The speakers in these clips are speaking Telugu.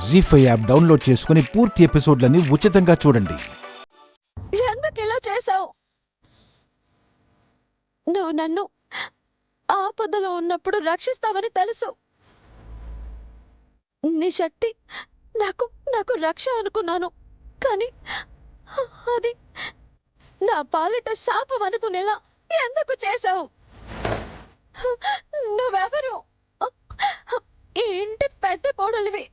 జీ5 యాప్ డౌన్లోడ్ చేసుకుని పూర్తి ఎపిసోడ్లని ఉచితంగా చూడండి. ఎందుకు ఇలా చేసావు? నువ్వు నన్ను ఆపదలో ఉన్నప్పుడు రక్షిస్తావని తెలుసు. నీ శక్తి నాకు నాకు రక్ష అనుకున్నాను, కానీ అది నా పాలిట శాపం అనుకునేలా ఎందుకు చేసావు? నువ్వెవరు? ఈ ఇంటి పెద్ద కోడలివి.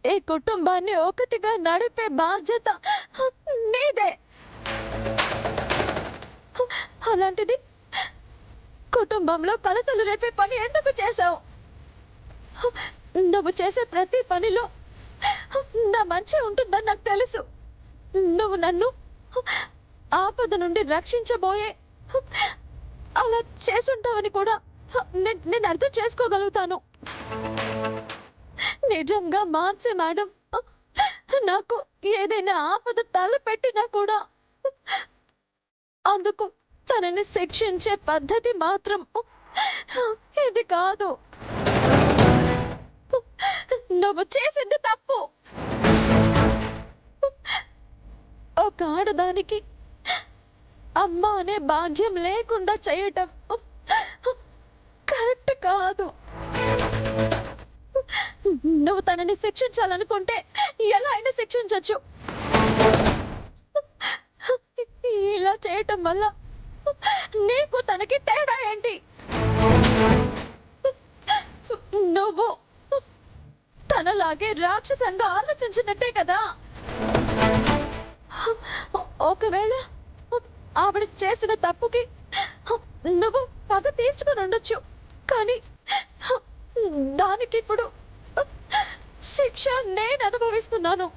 ఈ కుటుంబాన్ని ఒకటిగా నడిపే బాధ్యత నీదే. అలాంటిది కుటుంబంలో కలతలు రేపే పని ఎందుకు చేశావు? నువ్వు చేసే ప్రతి పనిలో నా మంచి ఉంటుందని నాకు తెలుసు. నువ్వు నన్ను ఆపద నుండి రక్షించబోయే అలా చేసుంటావని కూడా నేను అర్థం చేసుకోగలుగుతాను. నిజంగా మాన్సి మేడం నాకు ఏదైనా ఆపద తలపెట్టినా కూడా అందుకు తనని శిక్షించే పద్ధతి మాత్రం ఇది కాదు. నువ్వు చేసింది తప్పు. ఒక ఆడదానికి అమ్మ అనే భాగ్యం లేకుండా చేయటం కరెక్ట్ కాదు. నువ్వు తనని శిక్షించాలనుకుంటే ఎలా అయినా శిక్షించచ్చు. ఇలా చేయటం వల్ల నీకు తనకి తేడా ఏంటి? నువ్వు తనలాగే రాక్షసంగా ఆలోచించినట్టే కదా. ఒకవేళ ఆవిడ చేసిన తప్పుకి నువ్వు పగ తీర్చుకుని ఉండొచ్చు, కానీ దానికి ఇప్పుడు శిక్ష నేను అనుభవిస్తున్నాను.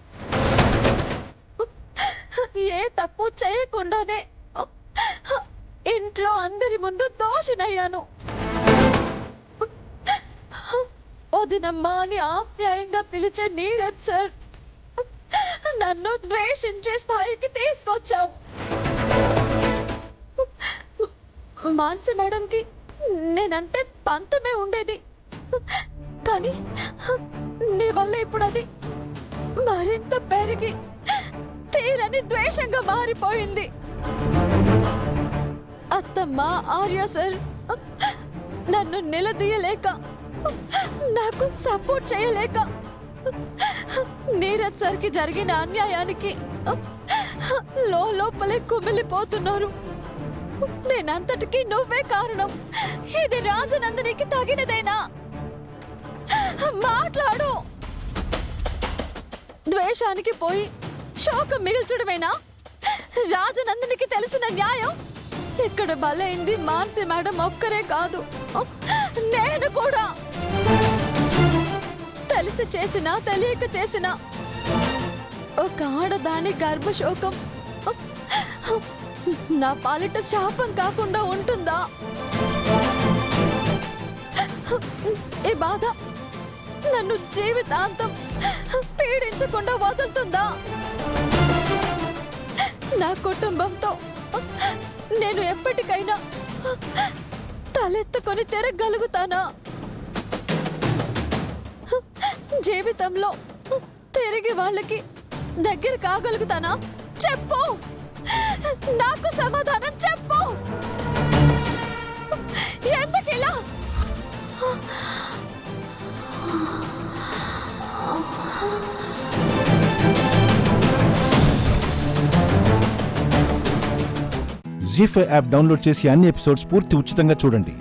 ఏ తప్పు చేయకుండానే ఇంట్లో అందరి ముందు దోషినయ్యాను. వదినమ్మా అని ఆప్యాయంగా పిలిచే నీరజ్ సార్ నన్ను ద్వేషించే స్థాయికి తీసుకొచ్చావు. మాన్సి మేడంకి నేనంటే పంతమే ఉండేది, కానీ నీ వల్ల ఇప్పుడు అది మరింత పెరిగి తీరని ద్వేషంగా మారిపోయింది. అత్తమ్మ, ఆర్య సార్ నన్ను నిలదీయలేక, నాకు సపోర్ట్ చేయలేక నీరజ్ సార్కి జరిగిన అన్యాయానికి లోపలే కుమిలిపోతున్నారు. నేనంతటికీ నువ్వే కారణం. ఇది రాజనందినికి తగినదేనా? మాట్లాడు. ద్వేషానికి పోయి శోకం మిగిల్చడమేనా రాజనందినికి తెలిసిన న్యాయం? ఇక్కడ బలైంది మాన్సి మేడం ఒక్కరే కాదు, నేను కూడా. తెలిసి చేసినా తెలియక చేసినా ఒక ఆడదాని గర్భశోకం నా పాలిట శాపం కాకుండా ఉంటుందా? ఈ బాధ నన్ను జీవితాంతం పీడించకుండా వదులుతుందా? నా కుటుంబంతో నేను ఎప్పటికైనా తలెత్తుకొని తిరగలుగుతానా? జీవితంలో తిరిగి వాళ్ళకి దగ్గర కాగలుగుతానా? చెప్పు, నాకు సమాధానం చెప్పు. ఎందుకు ఇలా? జీ5 యాప్ డౌన్లోడ్ చేసి అన్ని ఎపిసోడ్స్ పూర్తి ఉచితంగా చూడండి.